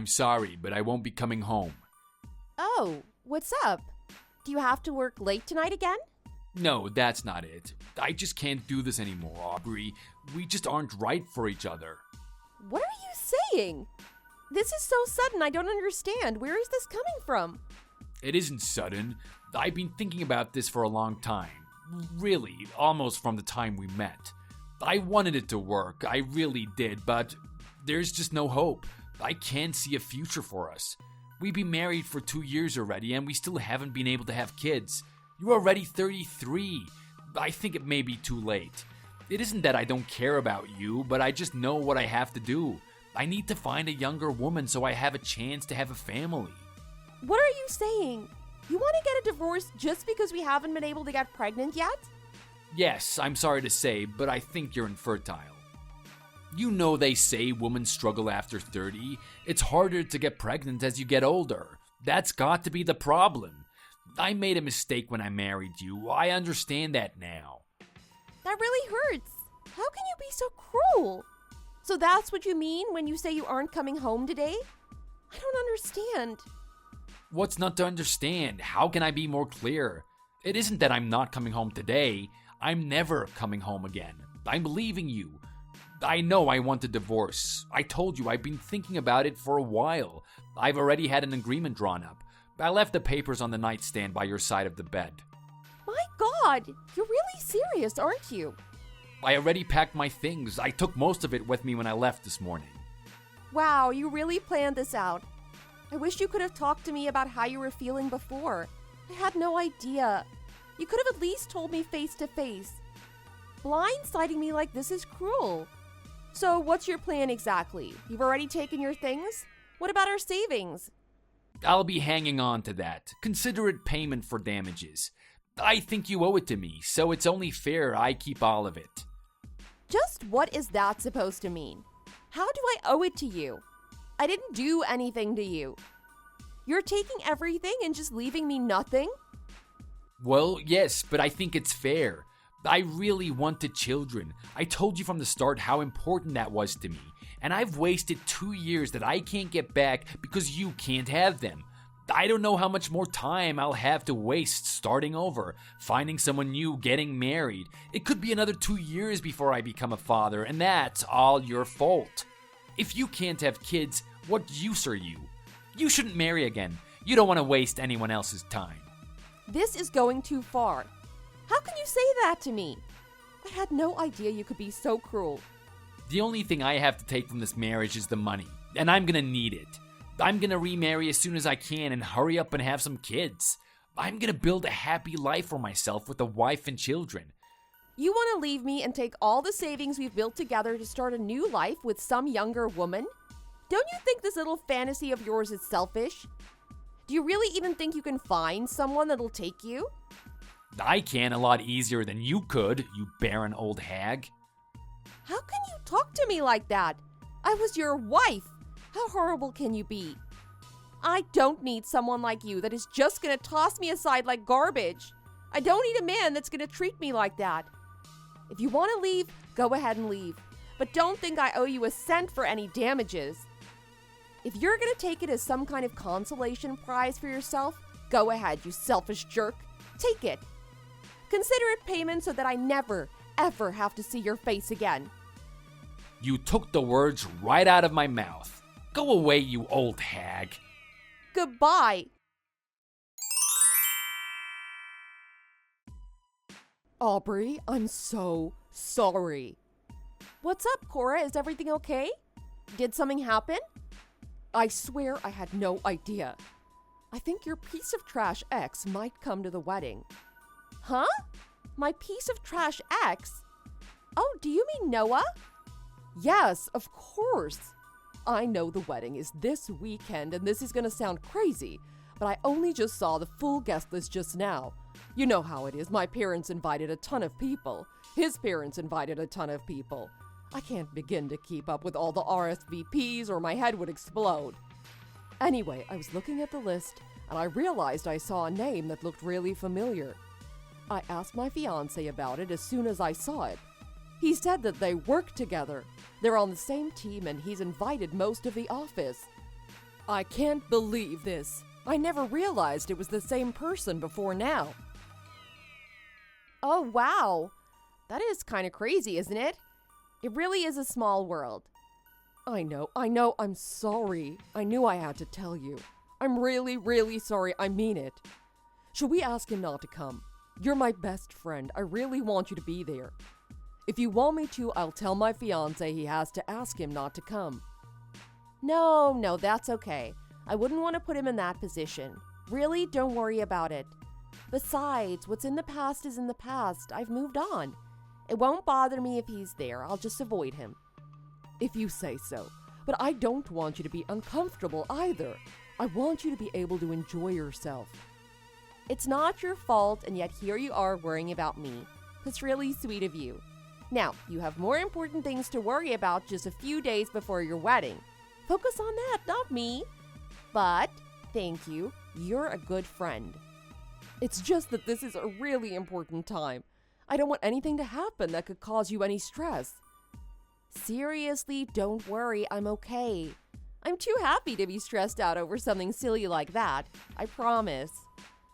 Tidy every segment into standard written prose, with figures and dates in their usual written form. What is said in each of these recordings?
I'm sorry, but I won't be coming home. Oh, what's up? Do you have to work late tonight again? No, that's not it. I just can't do this anymore, Aubrey. We just aren't right for each other. What are you saying? This is so sudden, I don't understand. Where is this coming from? It isn't sudden. I've been thinking about this for a long time. Really, almost from the time we met. I wanted it to work, I really did, but there's just no hope. I can't see a future for us. We've been married for 2 years already, and we still haven't been able to have kids. You're already 33. I think it may be too late. It isn't that I don't care about you, but I just know what I have to do. I need to find a younger woman so I have a chance to have a family. What are you saying? You want to get a divorce just because we haven't been able to get pregnant yet? Yes, I'm sorry to say, but I think you're infertile. You know they say women struggle after 30. It's harder to get pregnant as you get older. That's got to be the problem. I made a mistake when I married you. I understand that now. That really hurts. How can you be so cruel? So that's what you mean when you say you aren't coming home today? I don't understand. What's not to understand? How can I be more clear? It isn't that I'm not coming home today. I'm never coming home again. I'm leaving you. I know I want a divorce. I told you I've been thinking about it for a while. I've already had an agreement drawn up. I left the papers on the nightstand by your side of the bed. My God, you're really serious, aren't you? I already packed my things. I took most of it with me when I left this morning. Wow, you really planned this out. I wish you could have talked to me about how you were feeling before. I had no idea. You could have at least told me face to face. Blindsiding me like this is cruel. So what's your plan exactly? You've already taken your things? What about our savings? I'll be hanging on to that. Consider it payment for damages. I think you owe it to me, so it's only fair I keep all of it. Just what is that supposed to mean? How do I owe it to you? I didn't do anything to you. You're taking everything and just leaving me nothing? Well, yes, but I think it's fair. I really wanted children. I told you from the start how important that was to me. And I've wasted 2 years that I can't get back because you can't have them. I don't know how much more time I'll have to waste starting over, finding someone new, getting married. It could be another 2 years before I become a father, and that's all your fault. If you can't have kids, what use are you? You shouldn't marry again. You don't want to waste anyone else's time. This is going too far. How can you say that to me? I had no idea you could be so cruel. The only thing I have to take from this marriage is the money, and I'm gonna need it. I'm gonna remarry as soon as I can and hurry up and have some kids. I'm gonna build a happy life for myself with a wife and children. You want to leave me and take all the savings we've built together to start a new life with some younger woman? Don't you think this little fantasy of yours is selfish? Do you really even think you can find someone that'll take you? I can a lot easier than you could, you barren old hag. How can you talk to me like that? I was your wife. How horrible can you be? I don't need someone like you that is just gonna toss me aside like garbage. I don't need a man that's gonna treat me like that. If you want to leave, go ahead and leave. But don't think I owe you a cent for any damages. If you're gonna take it as some kind of consolation prize for yourself, go ahead, you selfish jerk. Take it. Consider it payment so that I never, ever have to see your face again. You took the words right out of my mouth. Go away, you old hag. Goodbye. Aubrey, I'm so sorry. What's up, Cora? Is everything okay? Did something happen? I swear I had no idea. I think your piece of trash ex might come to the wedding. Huh? My piece of trash ex? Oh, do you mean Noah? Yes, of course. I know the wedding is this weekend and this is gonna sound crazy, but I only just saw the full guest list just now. You know how it is. My parents invited a ton of people. His parents invited a ton of people. I can't begin to keep up with all the RSVPs or my head would explode. Anyway, I was looking at the list and I realized I saw a name that looked really familiar. I asked my fiancé about it as soon as I saw it. He said that they work together. They're on the same team and he's invited most of the office. I can't believe this. I never realized it was the same person before now. Oh, wow. That is kind of crazy, isn't it? It really is a small world. I know, I'm sorry. I knew I had to tell you. I'm really, really sorry. I mean it. Should we ask him not to come? You're my best friend. I really want you to be there. If you want me to, I'll tell my fiancé he has to ask him not to come. No, that's okay. I wouldn't want to put him in that position. Really, don't worry about it. Besides, what's in the past is in the past. I've moved on. It won't bother me if he's there. I'll just avoid him. If you say so. But I don't want you to be uncomfortable either. I want you to be able to enjoy yourself. It's not your fault, and yet here you are worrying about me. That's really sweet of you. Now, you have more important things to worry about just a few days before your wedding. Focus on that, not me. But, thank you, you're a good friend. It's just that this is a really important time. I don't want anything to happen that could cause you any stress. Seriously, don't worry, I'm okay. I'm too happy to be stressed out over something silly like that, I promise.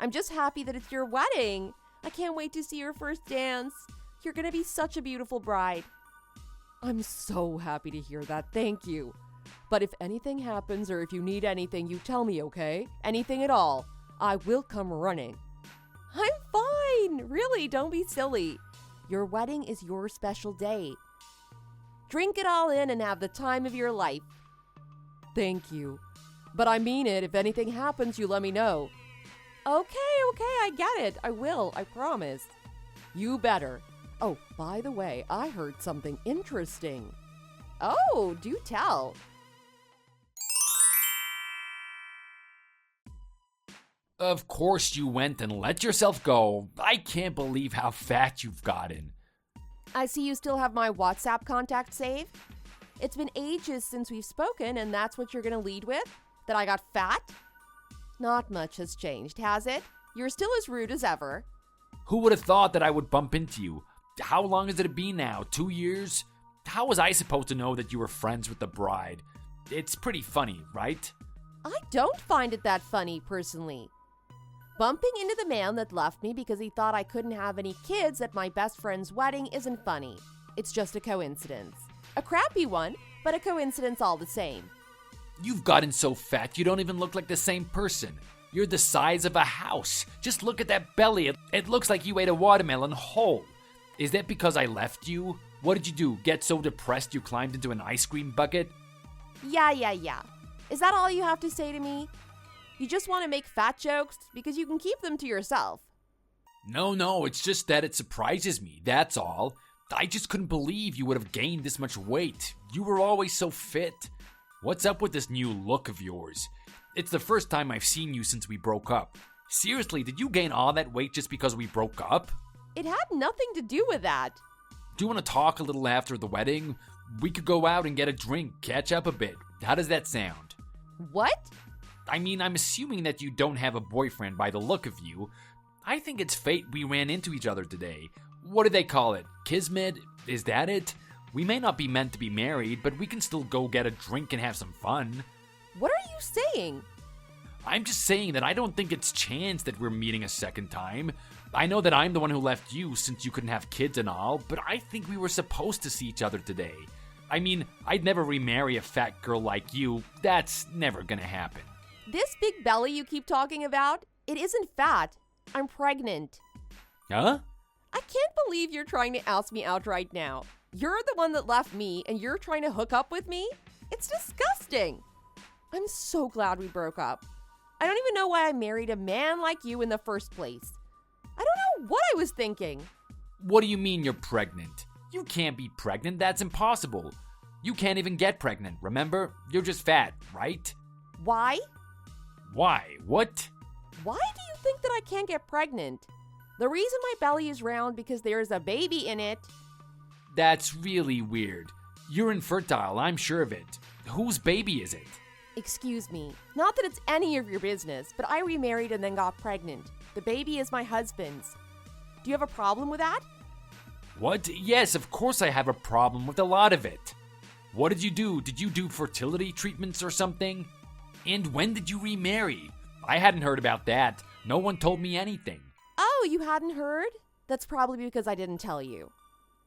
I'm just happy that it's your wedding. I can't wait to see your first dance. You're gonna be such a beautiful bride. I'm so happy to hear that, thank you. But if anything happens or if you need anything, you tell me, okay? Anything at all. I will come running. I'm fine! Really, don't be silly. Your wedding is your special day. Drink it all in and have the time of your life. Thank you. But I mean it. If anything happens, you let me know. Okay, I get it. I will, I promise. You better. Oh, by the way, I heard something interesting. Oh, do tell. Of course you went and let yourself go. I can't believe how fat you've gotten. I see you still have my WhatsApp contact saved. It's been ages since we've spoken, and that's what you're gonna lead with? That I got fat? Not much has changed, has it? You're still as rude as ever. Who would have thought that I would bump into you? How long has it been now? 2 years? How was I supposed to know that you were friends with the bride? It's pretty funny, right? I don't find it that funny, personally. Bumping into the man that left me because he thought I couldn't have any kids at my best friend's wedding isn't funny. It's just a coincidence. A crappy one, but a coincidence all the same. You've gotten so fat you don't even look like the same person. You're the size of a house. Just look at that belly. It looks like you ate a watermelon whole. Is that because I left you? What did you do? Get so depressed you climbed into an ice cream bucket? Yeah. Is that all you have to say to me? You just want to make fat jokes because you can keep them to yourself. No, it's just that it surprises me, that's all. I just couldn't believe you would have gained this much weight. You were always so fit. What's up with this new look of yours? It's the first time I've seen you since we broke up. Seriously, did you gain all that weight just because we broke up? It had nothing to do with that. Do you want to talk a little after the wedding? We could go out and get a drink, catch up a bit. How does that sound? What? I mean, I'm assuming that you don't have a boyfriend by the look of you. I think it's fate we ran into each other today. What do they call it? Kismet? Is that it? We may not be meant to be married, but we can still go get a drink and have some fun. What are you saying? I'm just saying that I don't think it's chance that we're meeting a second time. I know that I'm the one who left you since you couldn't have kids and all, but I think we were supposed to see each other today. I mean, I'd never remarry a fat girl like you. That's never gonna happen. This big belly you keep talking about, it isn't fat. I'm pregnant. Huh? I can't believe you're trying to ask me out right now. You're the one that left me, and you're trying to hook up with me? It's disgusting. I'm so glad we broke up. I don't even know why I married a man like you in the first place. I don't know what I was thinking. What do you mean you're pregnant? You can't be pregnant, that's impossible. You can't even get pregnant, remember? You're just fat, right? Why? Why? What? Why do you think that I can't get pregnant? The reason my belly is round because there's a baby in it. That's really weird. You're infertile, I'm sure of it. Whose baby is it? Excuse me. Not that it's any of your business, but I remarried and then got pregnant. The baby is my husband's. Do you have a problem with that? What? Yes, of course I have a problem with a lot of it. What did you do? Did you do fertility treatments or something? And when did you remarry? I hadn't heard about that. No one told me anything. Oh, you hadn't heard? That's probably because I didn't tell you.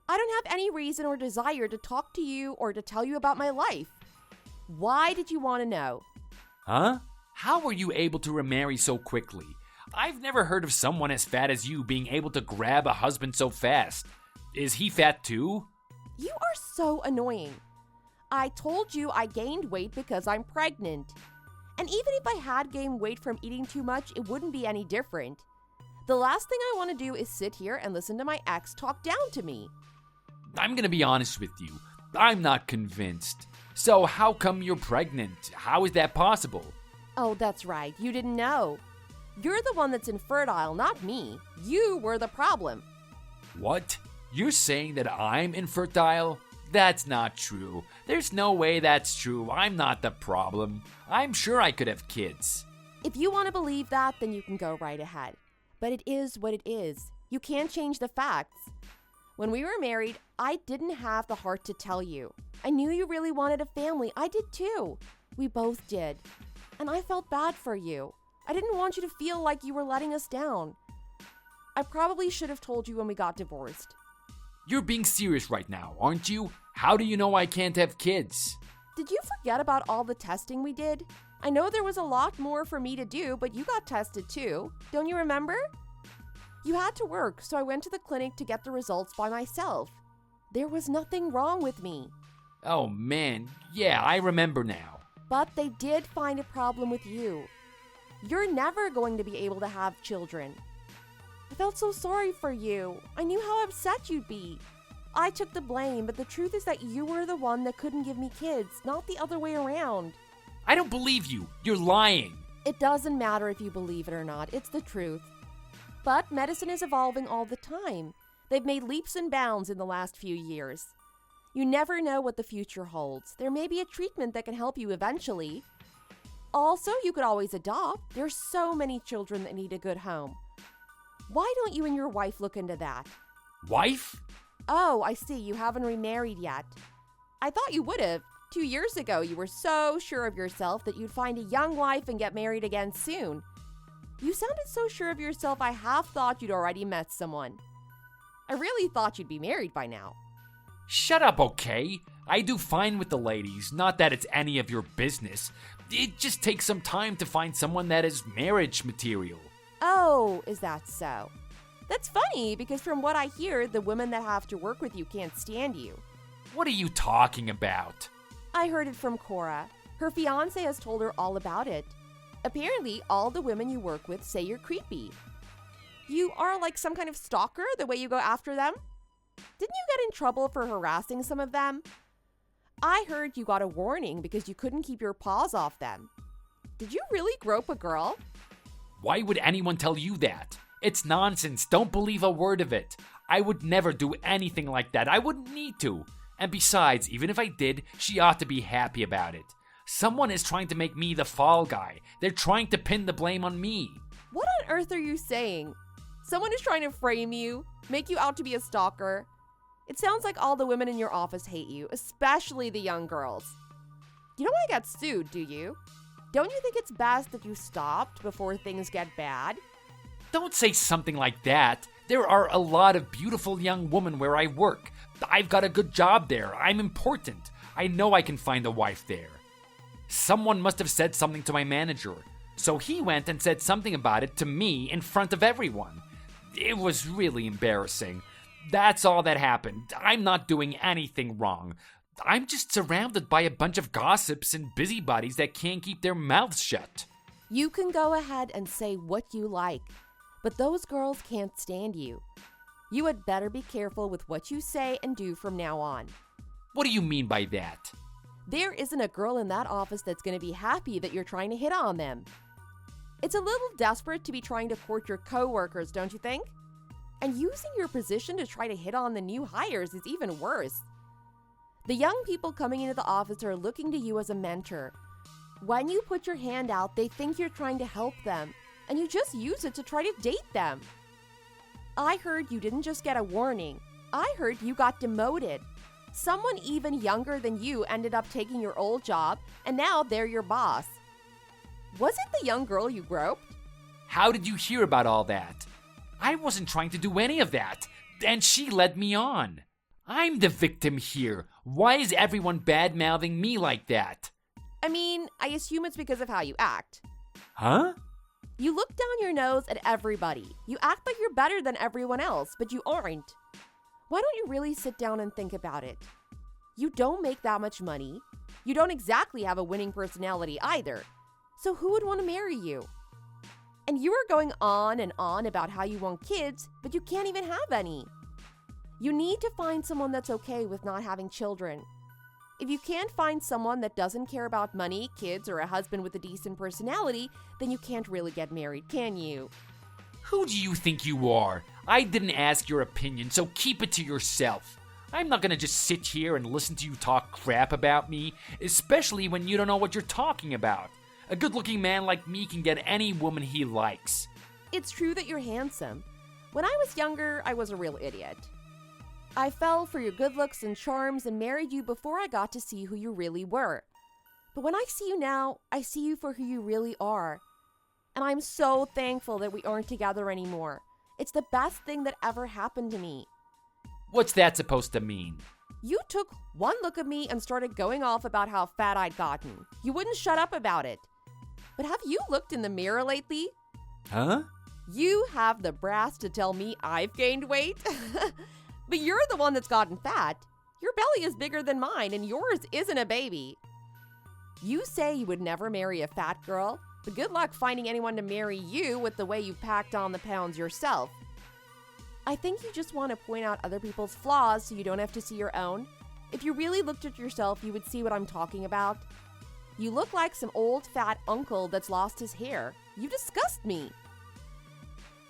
I don't have any reason or desire to talk to you or to tell you about my life. Why did you want to know? Huh? How were you able to remarry so quickly? I've never heard of someone as fat as you being able to grab a husband so fast. Is he fat too? You are so annoying. I told you I gained weight because I'm pregnant. And even if I had gained weight from eating too much, it wouldn't be any different. The last thing I want to do is sit here and listen to my ex talk down to me. I'm gonna be honest with you. I'm not convinced. So how come you're pregnant? How is that possible? Oh, that's right. You didn't know. You're the one that's infertile, not me. You were the problem. What? You're saying that I'm infertile? That's not true. There's no way that's true. I'm not the problem. I'm sure I could have kids. If you want to believe that, then you can go right ahead. But it is what it is. You can't change the facts. When we were married, I didn't have the heart to tell you. I knew you really wanted a family. I did too. We both did. And I felt bad for you. I didn't want you to feel like you were letting us down. I probably should have told you when we got divorced. You're being serious right now, aren't you? How do you know I can't have kids? Did you forget about all the testing we did? I know there was a lot more for me to do, but you got tested too. Don't you remember? You had to work, so I went to the clinic to get the results by myself. There was nothing wrong with me. Oh man, yeah, I remember now. But they did find a problem with you. You're never going to be able to have children. I felt so sorry for you. I knew how upset you'd be. I took the blame, but the truth is that you were the one that couldn't give me kids, not the other way around. I don't believe you. You're lying. It doesn't matter if you believe it or not. It's the truth. But medicine is evolving all the time. They've made leaps and bounds in the last few years. You never know what the future holds. There may be a treatment that can help you eventually. Also, you could always adopt. There's so many children that need a good home. Why don't you and your wife look into that? Wife? Oh, I see. You haven't remarried yet. I thought you would have. 2 years ago, you were so sure of yourself that you'd find a young wife and get married again soon. You sounded so sure of yourself, I half thought you'd already met someone. I really thought you'd be married by now. Shut up, okay? I do fine with the ladies, not that it's any of your business. It just takes some time to find someone that is marriage material. Oh, is that so? That's funny, because from what I hear, the women that have to work with you can't stand you. What are you talking about? I heard it from Cora. Her fiancé has told her all about it. Apparently, all the women you work with say you're creepy. You are like some kind of stalker, the way you go after them? Didn't you get in trouble for harassing some of them? I heard you got a warning because you couldn't keep your paws off them. Did you really grope a girl? Why would anyone tell you that? It's nonsense. Don't believe a word of it. I would never do anything like that. I wouldn't need to. And besides, even if I did, she ought to be happy about it. Someone is trying to make me the fall guy. They're trying to pin the blame on me. What on earth are you saying? Someone is trying to frame you, make you out to be a stalker. It sounds like all the women in your office hate you, especially the young girls. You don't want to get sued, do you? Don't you think it's best that you stopped before things get bad? Don't say something like that. There are a lot of beautiful young women where I work. I've got a good job there. I'm important. I know I can find a wife there. Someone must have said something to my manager, so he went and said something about it to me in front of everyone. It was really embarrassing. That's all that happened. I'm not doing anything wrong. I'm just surrounded by a bunch of gossips and busybodies that can't keep their mouths shut. You can go ahead and say what you like, but those girls can't stand you. You had better be careful with what you say and do from now on. What do you mean by that? There isn't a girl in that office that's going to be happy that you're trying to hit on them. It's a little desperate to be trying to court your coworkers, don't you think? And using your position to try to hit on the new hires is even worse. The young people coming into the office are looking to you as a mentor. When you put your hand out, they think you're trying to help them, and you just use it to try to date them. I heard you didn't just get a warning. I heard you got demoted. Someone even younger than you ended up taking your old job, and now they're your boss. Was it the young girl you groped? How did you hear about all that? I wasn't trying to do any of that, and she led me on. I'm the victim here. Why is everyone bad-mouthing me like that? I mean, I assume it's because of how you act. Huh? You look down your nose at everybody. You act like you're better than everyone else, but you aren't. Why don't you really sit down and think about it? You don't make that much money. You don't exactly have a winning personality either. So who would want to marry you? And you are going on and on about how you want kids, but you can't even have any. You need to find someone that's okay with not having children. If you can't find someone that doesn't care about money, kids, or a husband with a decent personality, then you can't really get married, can you? Who do you think you are? I didn't ask your opinion, so keep it to yourself. I'm not gonna just sit here and listen to you talk crap about me, especially when you don't know what you're talking about. A good-looking man like me can get any woman he likes. It's true that you're handsome. When I was younger, I was a real idiot. I fell for your good looks and charms and married you before I got to see who you really were. But when I see you now, I see you for who you really are. And I'm so thankful that we aren't together anymore. It's the best thing that ever happened to me. What's that supposed to mean? You took one look at me and started going off about how fat I'd gotten. You wouldn't shut up about it. But have you looked in the mirror lately? Huh? You have the brass to tell me I've gained weight? But you're the one that's gotten fat. Your belly is bigger than mine, and yours isn't a baby. You say you would never marry a fat girl, but good luck finding anyone to marry you with the way you packed on the pounds yourself. I think you just want to point out other people's flaws so you don't have to see your own. If you really looked at yourself, you would see what I'm talking about. You look like some old fat uncle that's lost his hair. You disgust me.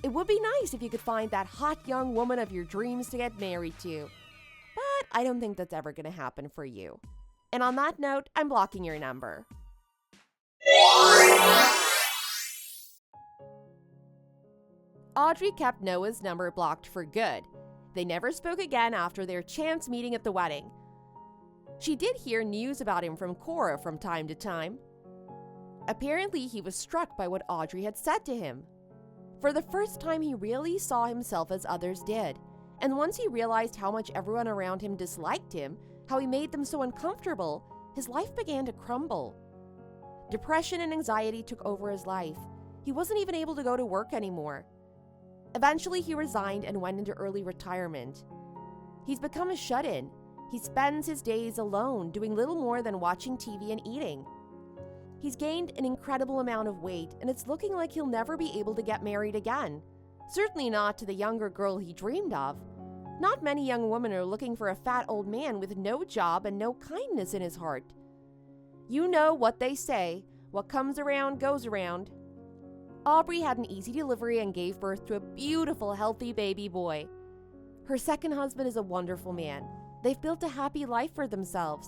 It would be nice if you could find that hot young woman of your dreams to get married to. But I don't think that's ever going to happen for you. And on that note, I'm blocking your number. Audrey kept Noah's number blocked for good. They never spoke again after their chance meeting at the wedding. She did hear news about him from Cora from time to time. Apparently, he was struck by what Audrey had said to him. For the first time, he really saw himself as others did. And once he realized how much everyone around him disliked him, how he made them so uncomfortable, his life began to crumble. Depression and anxiety took over his life. He wasn't even able to go to work anymore. Eventually, he resigned and went into early retirement. He's become a shut-in. He spends his days alone, doing little more than watching TV and eating. He's gained an incredible amount of weight, and it's looking like he'll never be able to get married again. Certainly not to the younger girl he dreamed of. Not many young women are looking for a fat old man with no job and no kindness in his heart. You know what they say, what comes around goes around. Aubrey had an easy delivery and gave birth to a beautiful, healthy baby boy. Her second husband is a wonderful man. They've built a happy life for themselves.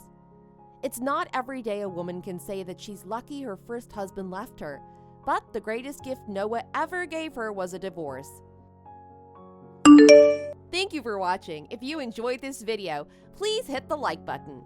It's not every day a woman can say that she's lucky her first husband left her, but the greatest gift Noah ever gave her was a divorce. Thank you for watching. If you enjoyed this video, please hit the like button.